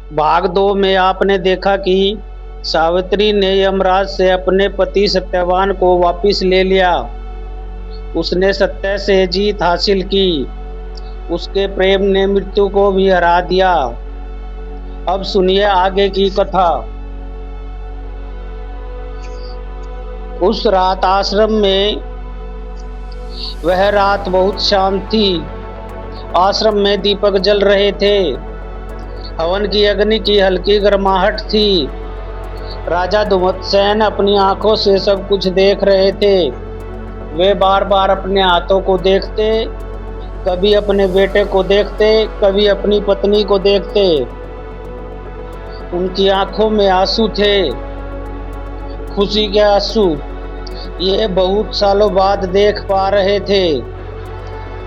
भाग 2 में आपने देखा कि सावित्री ने यमराज से अपने पति सत्यवान को वापस ले लिया। उसने सत्य से जीत हासिल की। उसके प्रेम ने मृत्यु को भी हरा दिया। अब सुनिए आगे की कथा। उस रात आश्रम में वह रात बहुत शांत थी। आश्रम में दीपक जल रहे थे। हवन की अग्नि की हल्की गर्माहट थी। राजा धुमतसेन अपनी आंखों से सब कुछ देख रहे थे। वे बार बार अपने हाथों को देखते, कभी अपने बेटे को देखते, कभी अपनी पत्नी को देखते। उनकी आंखों में आंसू थे, खुशी के आंसू। ये बहुत सालों बाद देख पा रहे थे।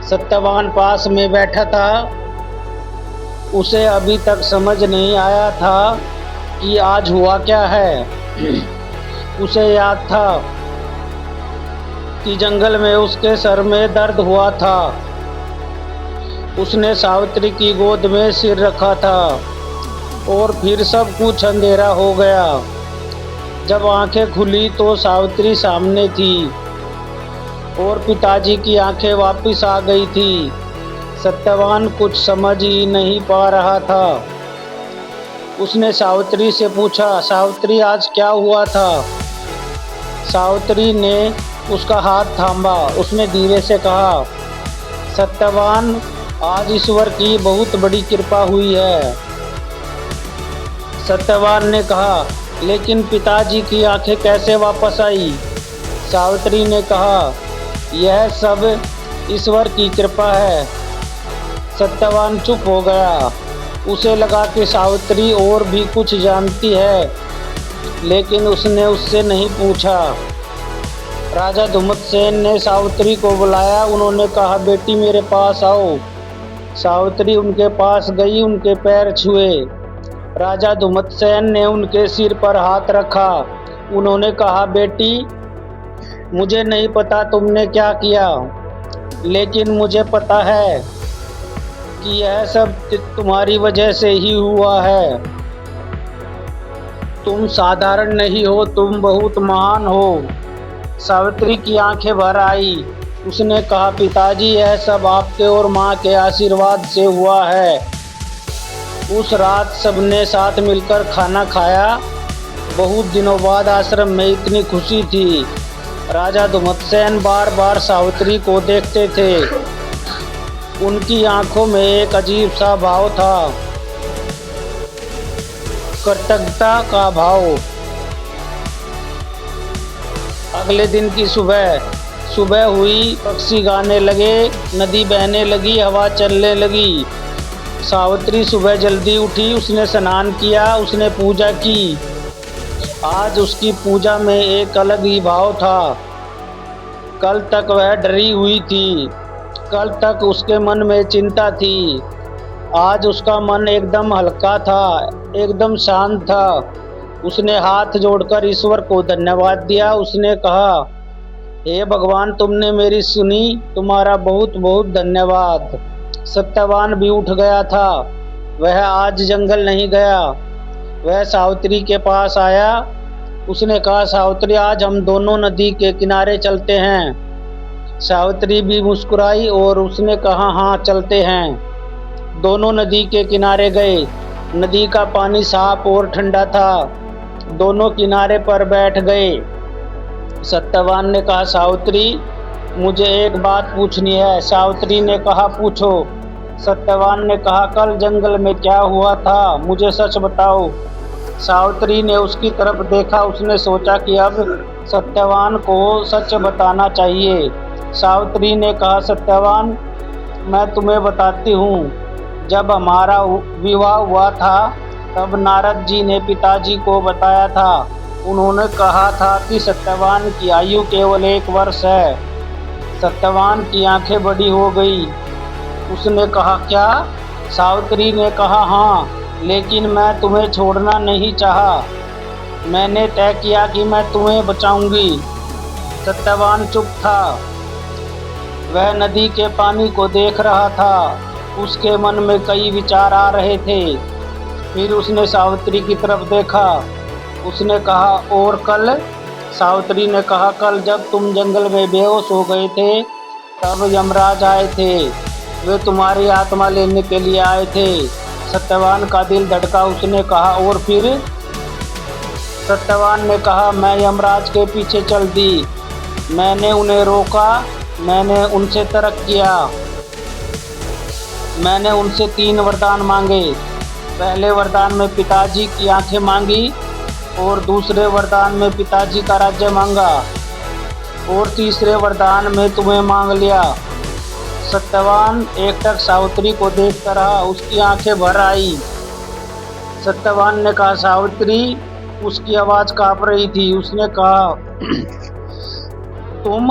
सत्यवान पास में बैठा था। उसे अभी तक समझ नहीं आया था कि आज हुआ क्या है। उसे याद था कि जंगल में उसके सर में दर्द हुआ था। उसने सावित्री की गोद में सिर रखा था और फिर सब कुछ अंधेरा हो गया। जब आंखें खुली तो सावित्री सामने थी और पिताजी की आंखें वापस आ गई थी। सत्यवान कुछ समझ ही नहीं पा रहा था। उसने सावित्री से पूछा, सावित्री आज क्या हुआ था? सावित्री ने उसका हाथ थामा। उसने धीरे से कहा, सत्यवान आज ईश्वर की बहुत बड़ी कृपा हुई है। सत्यवान ने कहा, लेकिन पिताजी की आंखें कैसे वापस आई? सावित्री ने कहा, यह सब ईश्वर की कृपा है। सत्यवान चुप हो गया। उसे लगा कि सावित्री और भी कुछ जानती है, लेकिन उसने उससे नहीं पूछा। राजा धुमतसेन ने सावित्री को बुलाया। उन्होंने कहा, बेटी मेरे पास आओ। सावित्री उनके पास गई, उनके पैर छुए। राजा धुमतसेन ने उनके सिर पर हाथ रखा। उन्होंने कहा, बेटी मुझे नहीं पता तुमने क्या किया, लेकिन मुझे पता है कि यह सब तुम्हारी वजह से ही हुआ है। तुम साधारण नहीं हो, तुम बहुत महान हो। सावित्री की आंखें भर आई। उसने कहा, पिताजी यह सब आपके और माँ के आशीर्वाद से हुआ है। उस रात सबने साथ मिलकर खाना खाया। बहुत दिनों बाद आश्रम में इतनी खुशी थी। राजा धुमतसेन बार बार सावित्री को देखते थे। उनकी आंखों में एक अजीब सा भाव था, कृतज्ञता का भाव। अगले दिन की सुबह हुई। पक्षी गाने लगे, नदी बहने लगी, हवा चलने लगी। सावित्री सुबह जल्दी उठी। उसने स्नान किया, उसने पूजा की। आज उसकी पूजा में एक अलग ही भाव था। कल तक वह डरी हुई थी। कल तक उसके मन में चिंता थी। आज उसका मन एकदम हल्का था, एकदम शांत था। उसने हाथ जोड़कर ईश्वर को धन्यवाद दिया। उसने कहा, हे भगवान, तुमने मेरी सुनी, तुम्हारा बहुत बहुत धन्यवाद। सत्यवान भी उठ गया था। वह आज जंगल नहीं गया। वह सावित्री के पास आया। उसने कहा, सावित्री आज हम दोनों नदी के किनारे चलते हैं। सावित्री भी मुस्कुराई और उसने कहा, हाँ चलते हैं। दोनों नदी के किनारे गए। नदी का पानी साफ और ठंडा था। दोनों किनारे पर बैठ गए। सत्यवान ने कहा, सावित्री मुझे एक बात पूछनी है। सावित्री ने कहा, पूछो। सत्यवान ने कहा, कल जंगल में क्या हुआ था, मुझे सच बताओ। सावित्री ने उसकी तरफ देखा। उसने सोचा कि अब सत्यवान को सच बताना चाहिए। सावित्री ने कहा, सत्यवान मैं तुम्हें बताती हूँ। जब हमारा विवाह हुआ था तब नारद जी ने पिताजी को बताया था। उन्होंने कहा था कि सत्यवान की आयु केवल 1 वर्ष है। सत्यवान की आंखें बड़ी हो गई। उसने कहा, क्या? सावित्री ने कहा, हाँ, लेकिन मैं तुम्हें छोड़ना नहीं चाहा। मैंने तय किया कि मैं तुम्हें बचाऊंगी। सत्यवान चुप था। वह नदी के पानी को देख रहा था। उसके मन में कई विचार आ रहे थे। फिर उसने सावित्री की तरफ देखा। उसने कहा, और कल? सावित्री ने कहा, कल जब तुम जंगल में बेहोश हो गए थे तब यमराज आए थे। वे तुम्हारी आत्मा लेने के लिए आए थे। सत्यवान का दिल धड़का। उसने कहा, और फिर? सत्यवान ने कहा, मैं यमराज के पीछे चल दी। मैंने उन्हें रोका। मैंने उनसे तर्क किया। मैंने उनसे 3 वरदान मांगे। पहले वरदान में पिताजी की आंखें मांगी, और दूसरे वरदान में पिताजी का राज्य मांगा, और तीसरे वरदान में तुम्हें मांग लिया। सत्यवान एकटक सावित्री को देखता रहा। उसकी आंखें भर आई। सत्यवान ने कहा, सावित्री? उसकी आवाज कांप रही थी। उसने कहा, तुम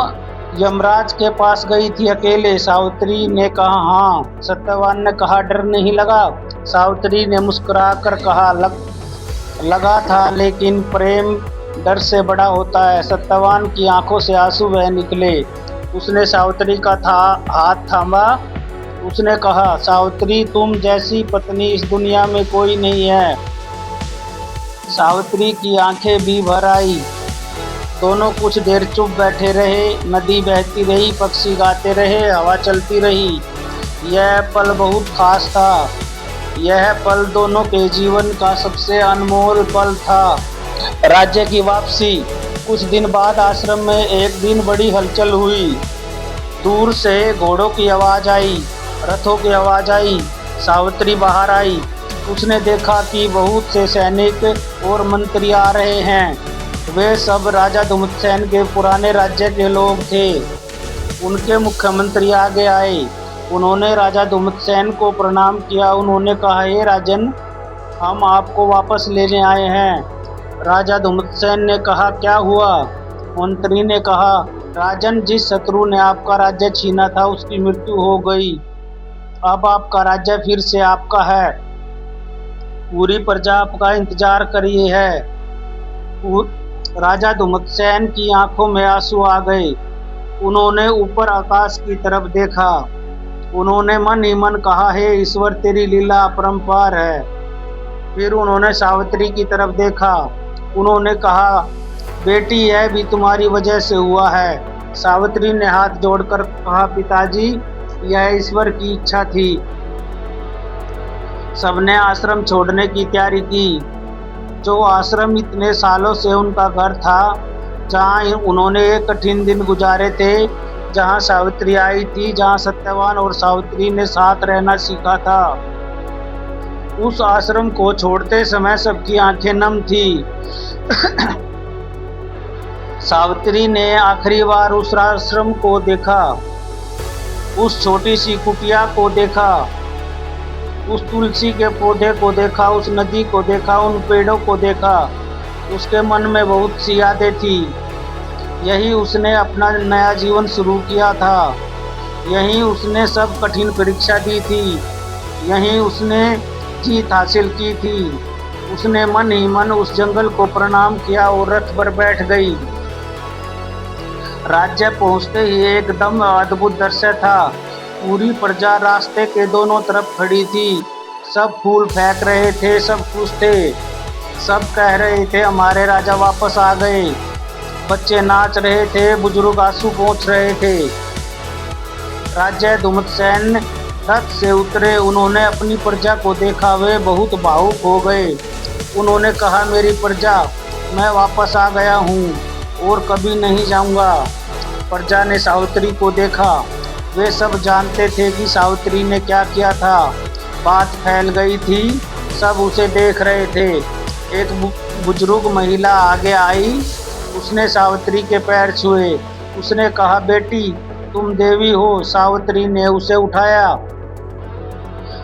यमराज के पास गई थी अकेले? सावित्री ने कहा, हाँ। सत्यवान ने कहा, डर नहीं लगा? सावित्री ने मुस्कुराकर कहा, लगा था, लेकिन प्रेम डर से बड़ा होता है। सत्यवान की आंखों से आंसू बह निकले। उसने सावित्री का हाथ थामा। उसने कहा, सावित्री, तुम जैसी पत्नी इस दुनिया में कोई नहीं है। सावित्री की आंखें भी भर आई। दोनों कुछ देर चुप बैठे रहे। नदी बहती रही, पक्षी गाते रहे, हवा चलती रही। यह पल बहुत खास था। यह पल दोनों के जीवन का सबसे अनमोल पल था। राज्य की वापसी। कुछ दिन बाद आश्रम में एक दिन बड़ी हलचल हुई। दूर से घोड़ों की आवाज आई, रथों की आवाज आई। सावित्री बाहर आई। उसने देखा कि बहुत से सैनिक और मंत्री आ रहे हैं। वे सब राजा धुमतसेन के पुराने राज्य के लोग थे। उनके मुख्यमंत्री आगे आए। उन्होंने राजा धुमतसेन को प्रणाम किया। उन्होंने कहा, हे राजन, हम आपको वापस लेने आए हैं। राजा धुमतसेन ने कहा, क्या हुआ? मंत्री ने कहा, राजन, जिस शत्रु ने आपका राज्य छीना था उसकी मृत्यु हो गई। अब आपका राज्य फिर से आपका है। पूरी प्रजा आपका इंतजार कर रही है। राजा धुमतसेन की आंखों में आंसू आ गए। उन्होंने ऊपर आकाश की तरफ देखा। उन्होंने मन ही मन कहा, हे ईश्वर, तेरी लीला अपरंपार है। फिर उन्होंने सावित्री की तरफ देखा। उन्होंने कहा, बेटी, यह भी तुम्हारी वजह से हुआ है। सावित्री ने हाथ जोड़कर कहा, पिताजी, यह ईश्वर की इच्छा थी। सबने आश्रम छोड़ने की तैयारी की। जो आश्रम इतने सालों से उनका घर था, जहाँ उन्होंने एक कठिन दिन गुजारे थे, जहाँ सावित्री आई थी, जहाँ सत्यवान और सावित्री ने साथ रहना सीखा था, उस आश्रम को छोड़ते समय सबकी आंखें नम थी। सावित्री ने आखिरी बार उस आश्रम को देखा, उस छोटी सी कुटिया को देखा, उस तुलसी के पौधे को देखा, उस नदी को देखा, उन पेड़ों को देखा। उसके मन में बहुत सी यादें थी। यही उसने अपना नया जीवन शुरू किया था। यहीं उसने सब कठिन परीक्षा दी थी। यहीं उसने जीत हासिल की थी। उसने मन ही मन उस जंगल को प्रणाम किया और रथ पर बैठ गई। राज्य पहुंचते ही एकदम अद्भुत दृश्य था। पूरी प्रजा रास्ते के दोनों तरफ खड़ी थी। सब फूल फेंक रहे थे, सब खुश थे। सब कह रहे थे, हमारे राजा वापस आ गए। बच्चे नाच रहे थे, बुजुर्ग आंसू पोंछ रहे थे। राजा धुमतसेन रथ से उतरे। उन्होंने अपनी प्रजा को देखा। वे बहुत भावुक हो गए। उन्होंने कहा, मेरी प्रजा, मैं वापस आ गया हूँ और कभी नहीं जाऊँगा। प्रजा ने सावित्री को देखा। वे सब जानते थे कि सावित्री ने क्या किया था। बात फैल गई थी। सब उसे देख रहे थे। एक बुजुर्ग महिला आगे आई। उसने सावित्री के पैर छुए। उसने कहा, बेटी, तुम देवी हो। सावित्री ने उसे उठाया।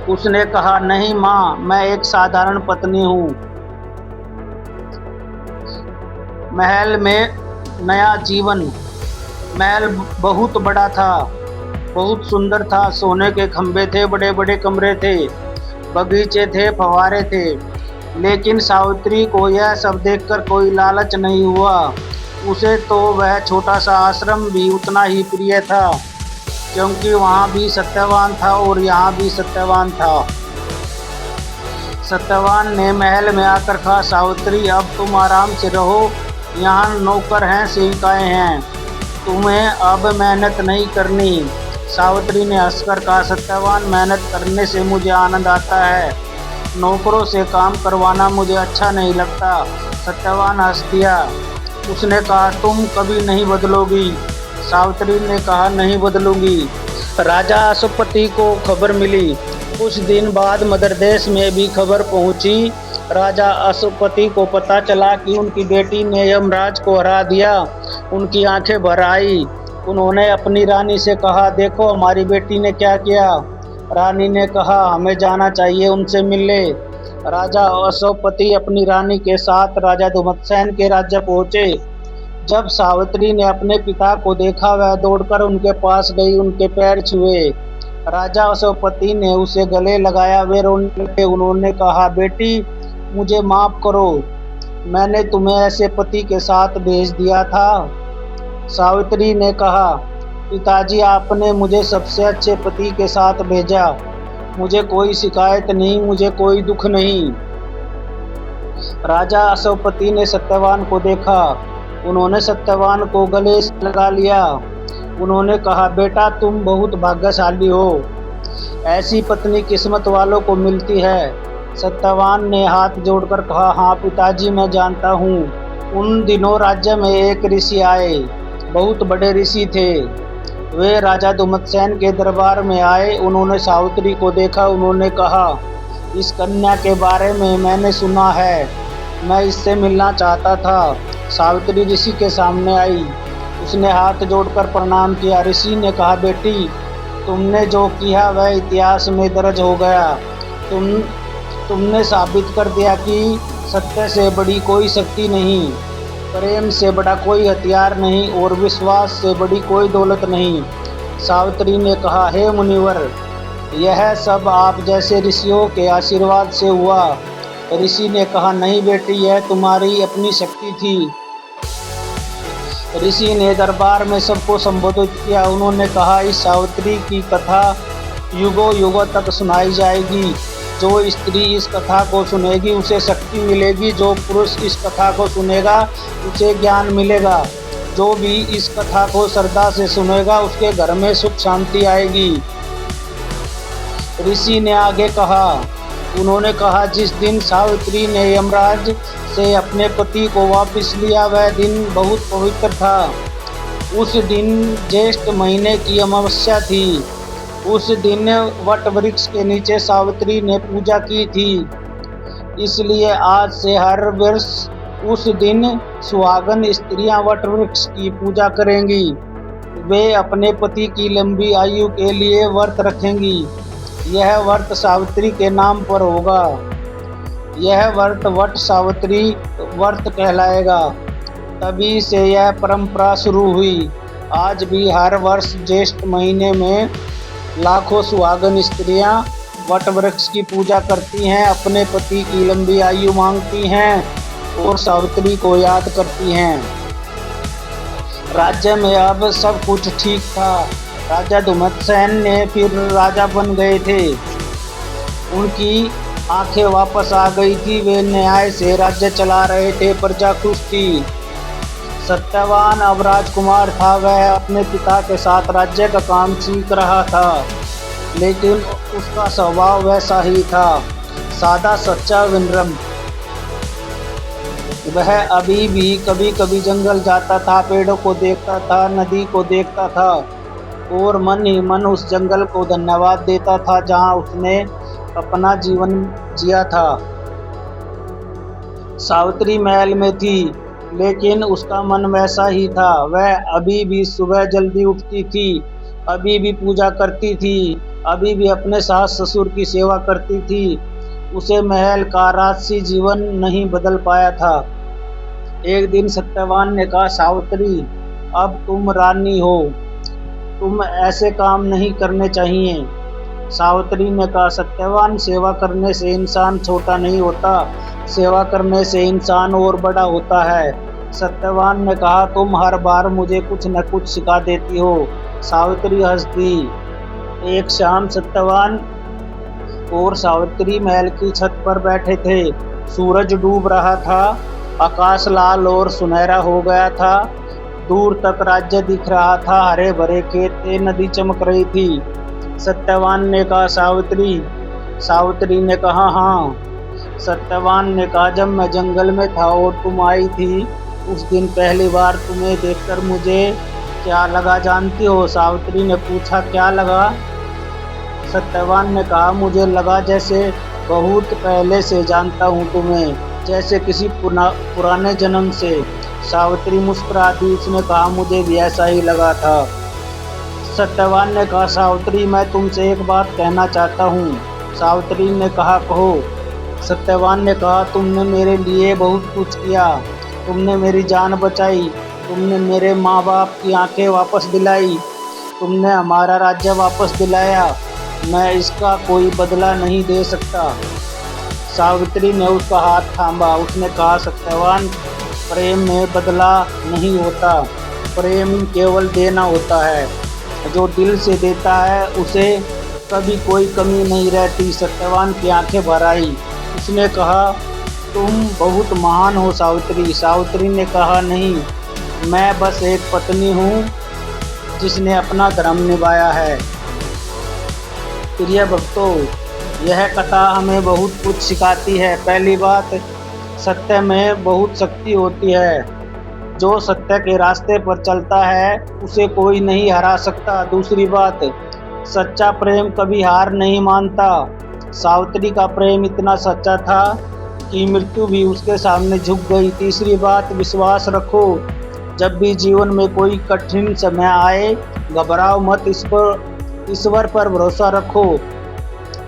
उसने कहा, नहीं माँ, मैं एक साधारण पत्नी हूँ। महल में नया जीवन। महल बहुत बड़ा था, बहुत सुंदर था। सोने के खंभे थे, बड़े बड़े कमरे थे, बगीचे थे, फव्वारे थे। लेकिन सावित्री को यह सब देखकर कोई लालच नहीं हुआ। उसे तो वह छोटा सा आश्रम भी उतना ही प्रिय था, क्योंकि वहाँ भी सत्यवान था और यहाँ भी सत्यवान था। सत्यवान ने महल में आकर कहा, सावित्री अब तुम आराम से रहो, यहाँ नौकर हैं, सेविकाएं हैं, तुम्हें अब मेहनत नहीं करनी। सावित्री ने हंसकर कहा, सत्यवान मेहनत करने से मुझे आनंद आता है, नौकरों से काम करवाना मुझे अच्छा नहीं लगता। सत्यवान हंस दिया। उसने कहा, तुम कभी नहीं बदलोगी। सावित्री ने कहा, नहीं बदलूंगी। राजा अश्वपति को खबर मिली। कुछ दिन बाद मध्य देश में भी खबर पहुंची। राजा अश्वपति को पता चला कि उनकी बेटी ने यमराज को हरा दिया। उनकी आंखें भर आई। उन्होंने अपनी रानी से कहा, देखो हमारी बेटी ने क्या किया। रानी ने कहा, हमें जाना चाहिए, उनसे मिलने। राजा अश्वपति अपनी रानी के साथ राजा धुमत्सेन के राज्य पहुंचे। जब सावित्री ने अपने पिता को देखा, वह दौड़कर उनके पास गई, उनके पैर छुए। राजा अश्वपति ने उसे गले लगाया, वे रोने लगे। उन्होंने कहा, बेटी मुझे माफ करो, मैंने तुम्हें ऐसे पति के साथ भेज दिया था। सावित्री ने कहा, पिताजी आपने मुझे सबसे अच्छे पति के साथ भेजा, मुझे कोई शिकायत नहीं, मुझे कोई दुख नहीं। राजा अश्वपति ने सत्यवान को देखा। उन्होंने सत्यवान को गले से लगा लिया। उन्होंने कहा, बेटा तुम बहुत भाग्यशाली हो, ऐसी पत्नी किस्मत वालों को मिलती है। सत्यवान ने हाथ जोड़कर कहा, हाँ पिताजी मैं जानता हूँ। उन दिनों राज्य में एक ऋषि आए, बहुत बड़े ऋषि थे। वे राजा धुमत्सेन के दरबार में आए। उन्होंने सावित्री को देखा। उन्होंने कहा, इस कन्या के बारे में मैंने सुना है, मैं इससे मिलना चाहता था। सावित्री ऋषि के सामने आई। उसने हाथ जोड़कर प्रणाम किया। ऋषि ने कहा, बेटी तुमने जो किया वह इतिहास में दर्ज हो गया। तुमने साबित कर दिया कि सत्य से बड़ी कोई शक्ति नहीं, प्रेम से बड़ा कोई हथियार नहीं और विश्वास से बड़ी कोई दौलत नहीं। सावित्री ने कहा, हे मुनिवर, यह सब आप जैसे ऋषियों के आशीर्वाद से हुआ। ऋषि ने कहा, नहीं बेटी, यह तुम्हारी अपनी शक्ति थी। ऋषि ने दरबार में सबको संबोधित किया। उन्होंने कहा, इस सावित्री की कथा युगों युगों तक सुनाई जाएगी। जो स्त्री इस कथा को सुनेगी उसे शक्ति मिलेगी, जो पुरुष इस कथा को सुनेगा उसे ज्ञान मिलेगा, जो भी इस कथा को श्रद्धा से सुनेगा उसके घर में सुख शांति आएगी। ऋषि ने आगे कहा, उन्होंने कहा, जिस दिन सावित्री ने यमराज से अपने पति को वापस लिया वह दिन बहुत पवित्र था। उस दिन ज्येष्ठ महीने की अमावस्या थी। उस दिन वट वृक्ष के नीचे सावित्री ने पूजा की थी। इसलिए आज से हर वर्ष उस दिन सुहागन स्त्रियां वट वृक्ष की पूजा करेंगी। वे अपने पति की लंबी आयु के लिए व्रत रखेंगी। यह व्रत सावित्री के नाम पर होगा। यह व्रत वट सावित्री व्रत कहलाएगा। तभी से यह परंपरा शुरू हुई। आज भी हर वर्ष ज्येष्ठ महीने में लाखों सुहागन स्त्रियां वट वृक्ष की पूजा करती हैं, अपने पति की लंबी आयु मांगती हैं और सावित्री को याद करती हैं। राज्य में अब सब कुछ ठीक था। राजा धुमत्सेन ने फिर राजा बन गए थे। उनकी आंखें वापस आ गई थी। वे न्याय से राज्य चला रहे थे, प्रजा खुश थी। सत्यवान अब राजकुमार था। वह अपने पिता के साथ राज्य का काम सीख रहा था, लेकिन उसका स्वभाव वैसा ही था, सादा, सच्चा, विनम्र। वह अभी भी कभी कभी जंगल जाता था, पेड़ों को देखता था, नदी को देखता था और मन ही मन उस जंगल को धन्यवाद देता था जहाँ उसने अपना जीवन जिया था। सावित्री महल में थी, लेकिन उसका मन वैसा ही था। वह अभी भी सुबह जल्दी उठती थी, अभी भी पूजा करती थी, अभी भी अपने सास ससुर की सेवा करती थी। उसे महल का राजसी जीवन नहीं बदल पाया था। एक दिन सत्यवान ने कहा, सावित्री अब तुम रानी हो, तुम ऐसे काम नहीं करने चाहिए। सावित्री ने कहा, सत्यवान सेवा करने से इंसान छोटा नहीं होता, सेवा करने से इंसान और बड़ा होता है। सत्यवान ने कहा, तुम हर बार मुझे कुछ न कुछ सिखा देती हो। सावित्री हंस दी। एक शाम सत्यवान और सावित्री महल की छत पर बैठे थे। सूरज डूब रहा था, आकाश लाल और सुनहरा हो गया था। दूर तक राज्य दिख रहा था, हरे भरे खेत थे, नदी चमक रही थी। सत्यवान ने कहा, सावित्री। सावित्री ने कहा, हाँ। सत्यवान ने कहा, जब मैं जंगल में था और तुम आई थी, उस दिन पहली बार तुम्हें देखकर मुझे क्या लगा जानती हो? सावित्री ने पूछा, क्या लगा? सत्यवान ने कहा, मुझे लगा जैसे बहुत पहले से जानता हूँ तुम्हें, जैसे किसी पुराने जन्म से। सावित्री मुस्कुरा दी। उसने कहा, मुझे भी ऐसा ही लगा था। सत्यवान ने कहा, सावित्री, मैं तुमसे एक बात कहना चाहता हूँ। सावित्री ने कहा, कहो। सत्यवान ने कहा, तुमने मेरे लिए बहुत कुछ किया। तुमने मेरी जान बचाई, तुमने मेरे माँ बाप की आंखें वापस दिलाई, तुमने हमारा राज्य वापस दिलाया। मैं इसका कोई बदला नहीं दे सकता। सावित्री ने उसका हाथ थामा। उसने कहा, सत्यवान, प्रेम में बदला नहीं होता, प्रेम केवल देना होता है। जो दिल से देता है उसे कभी कोई कमी नहीं रहती। सत्यवान की आंखें भर आई। उसने कहा, तुम बहुत महान हो सावित्री। सावित्री ने कहा, नहीं, मैं बस एक पत्नी हूँ जिसने अपना धर्म निभाया है। प्रिय भक्तों, यह कथा हमें बहुत कुछ सिखाती है। पहली बात, सत्य में बहुत शक्ति होती है। जो सत्य के रास्ते पर चलता है उसे कोई नहीं हरा सकता। दूसरी बात, सच्चा प्रेम कभी हार नहीं मानता। सावित्री का प्रेम इतना सच्चा था कि मृत्यु भी उसके सामने झुक गई। तीसरी बात, विश्वास रखो। जब भी जीवन में कोई कठिन समय आए, घबराओ मत, ईश्वर पर भरोसा रखो।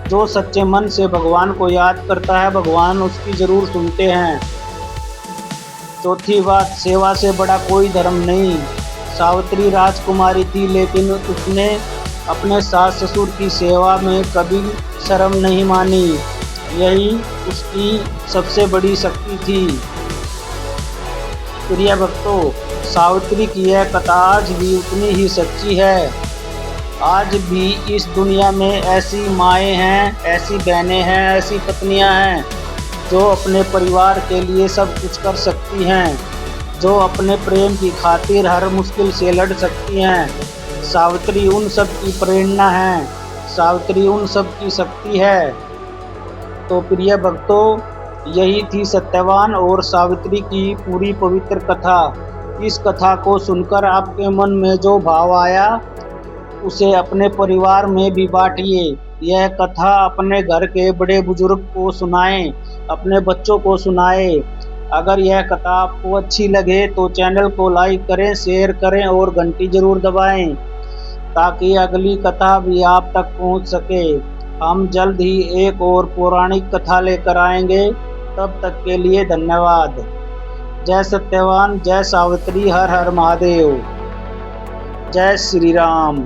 जो सच्चे मन से भगवान को याद करता है, भगवान उसकी जरूर सुनते हैं। चौथी बात, सेवा से बड़ा कोई धर्म नहीं। सावित्री राजकुमारी थी, लेकिन उसने अपने सास ससुर की सेवा में कभी शर्म नहीं मानी। यही उसकी सबसे बड़ी शक्ति थी। प्रिय भक्तों, सावित्री की यह कथा आज भी उतनी ही सच्ची है। आज भी इस दुनिया में ऐसी माएँ हैं, ऐसी बहनें हैं, ऐसी पत्नियां हैं जो अपने परिवार के लिए सब कुछ कर सकती हैं, जो अपने प्रेम की खातिर हर मुश्किल से लड़ सकती हैं। सावित्री उन सब की प्रेरणा है, सावित्री उन सब की शक्ति है। तो प्रिय भक्तों, यही थी सत्यवान और सावित्री की पूरी पवित्र कथा। इस कथा को सुनकर आपके मन में जो भाव आया उसे अपने परिवार में भी बांटिए। यह कथा अपने घर के बड़े बुजुर्ग को सुनाएं, अपने बच्चों को सुनाएं। अगर यह कथा आपको अच्छी लगे तो चैनल को लाइक करें, शेयर करें और घंटी जरूर दबाएं ताकि अगली कथा भी आप तक पहुंच सके। हम जल्द ही एक और पौराणिक कथा लेकर आएंगे। तब तक के लिए धन्यवाद। जय सत्यवान, जय सावित्री, हर हर महादेव, जय श्री राम।